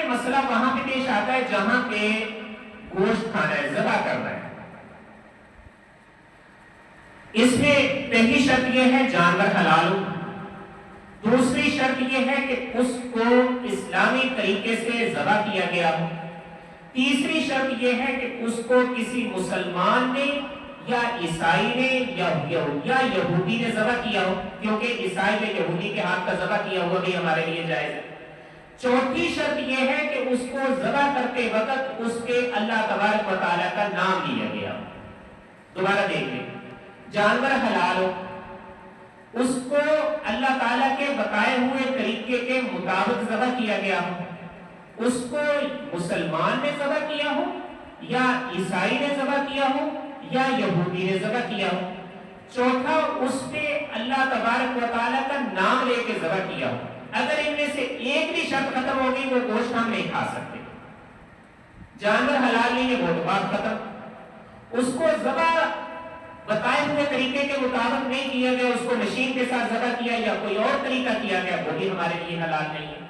مسئلہ وہاں پہ پیش آتا ہے جہاں پہ گوشت کھانا ہے، ذبح کرنا ہے۔ اس میں پہلی شرط یہ ہے جانور حلال ہو، دوسری شرط یہ ہے کہ اس کو اسلامی طریقے سے ذبح کیا گیا ہو، تیسری شرط یہ ہے کہ اس کو کسی مسلمان نے یا عیسائی نے یا یہودی نے ذبح کیا ہو، کیونکہ عیسائی یا یہودی کے ہاتھ کا ذبح کیا ہوا بھی ہمارے لیے جائز ہے۔ چوتھی شرط یہ ہے کہ اس کو ذبح کرتے وقت اس کے اللہ تبارک و تعالیٰ کا نام لیا گیا ہو۔ دوبارہ دیکھ لیں، جانور حلال ہو، اس کو اللہ تعالیٰ کے بتائے ہوئے طریقے کے مطابق ذبح کیا گیا ہو، اس کو مسلمان نے ذبح کیا ہو یا عیسائی نے ذبح کیا ہو یا یہودی نے ذبح کیا ہو، چوتھا اس پہ اللہ تبارک و تعالیٰ کا نام لے کے ذبح کیا ہو۔ اگر ان میں سے ایک بھی شرط ختم ہوگی وہ گوشت ہم نہیں کھا سکتے۔ جانور حلال نہیں ہے وہ تو بات ختم، اس کو ذبح بتائے ہوئے طریقے کے مطابق نہیں کیا گیا، اس کو مشین کے ساتھ ذبح کیا یا کوئی اور طریقہ کیا گیا، وہ بھی ہمارے لیے حلال نہیں ہے۔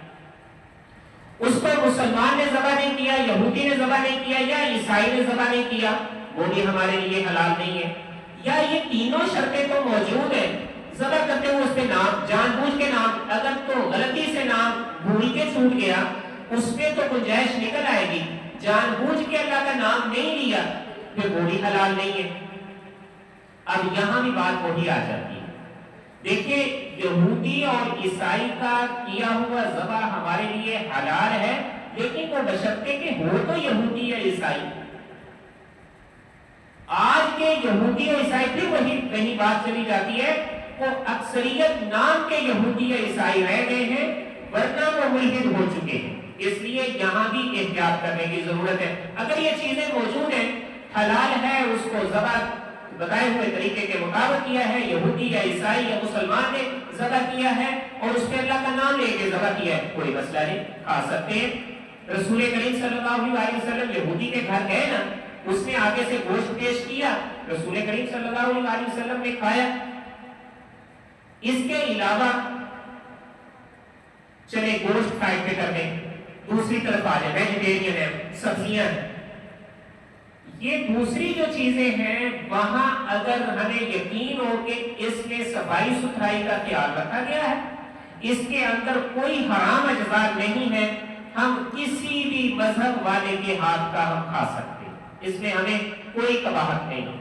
اس کو مسلمان نے ذبح نہیں کیا، یہودی نے ذبح نہیں کیا یا عیسائی نے ذبح نہیں کیا، وہ بھی ہمارے لیے حلال نہیں ہے۔ یا یہ تینوں شرطیں تو موجود ہیں، ذبح کرتے ہوئے اس پہ نام، جان بوجھ کے نام، اگر تو غلطی سے نام بھول کے چھوٹ گیا اس پہ تو گنجائش نکل آئے گی، جان بوجھ کے اللہ کا نام نہیں لیا پھر وہ بھی حلال نہیں ہے۔ اب یہاں بھی بات وہی آ جاتی ہے، دیکھیے یہودی اور عیسائی کا کیا ہوا ذبح ہمارے لیے حلال ہے، لیکن وہ بشرطے کہ ہو تو یہودی یا عیسائی۔ آج کے یہودی اور عیسائی پھر وہی بات چلی جاتی ہے، وہ اکثریت نام کے یہودی یا عیسائی رہ گئے ہیں ورنہ وہ ملحد ہو چکے ہیں۔ اس لیے یہاں بھی احتیاط کرنے کی ضرورت ہے۔ اگر یہ چیزیں موجود ہیں، حلال ہے، اس کو ذبح بتائے ہوئے طریقے کے مطابق کیا ہے، یہودی یا عیسائی یا مسلمان نے ذبح کیا ہے اور اس پہ اللہ کا نام لے کے ذبح کیا ہے، کوئی مسئلہ نہیں، کھا سکتے ہیں۔ رسول کریم صلی اللہ علیہ وسلم یہودی کے گھر گئے نا، اس نے آگے سے گوشت پیش کیا، رسول کریم صلی اللہ علیہ وسلم نے کھایا۔ اس کے علاوہ چلے گوشت سائڈ پہ کر دیں، دوسری طرف آ جائے، ویجیٹیرین ہے، سبزیاں، یہ دوسری جو چیزیں ہیں وہاں اگر ہمیں یقین ہو کہ اس میں صفائی ستھرائی کا خیال رکھا گیا ہے، اس کے اندر کوئی حرام اجزاء نہیں ہے، ہم کسی بھی مذہب والے کے ہاتھ کا ہم کھا سکتے ہیں، اس میں ہمیں کوئی قباحت نہیں۔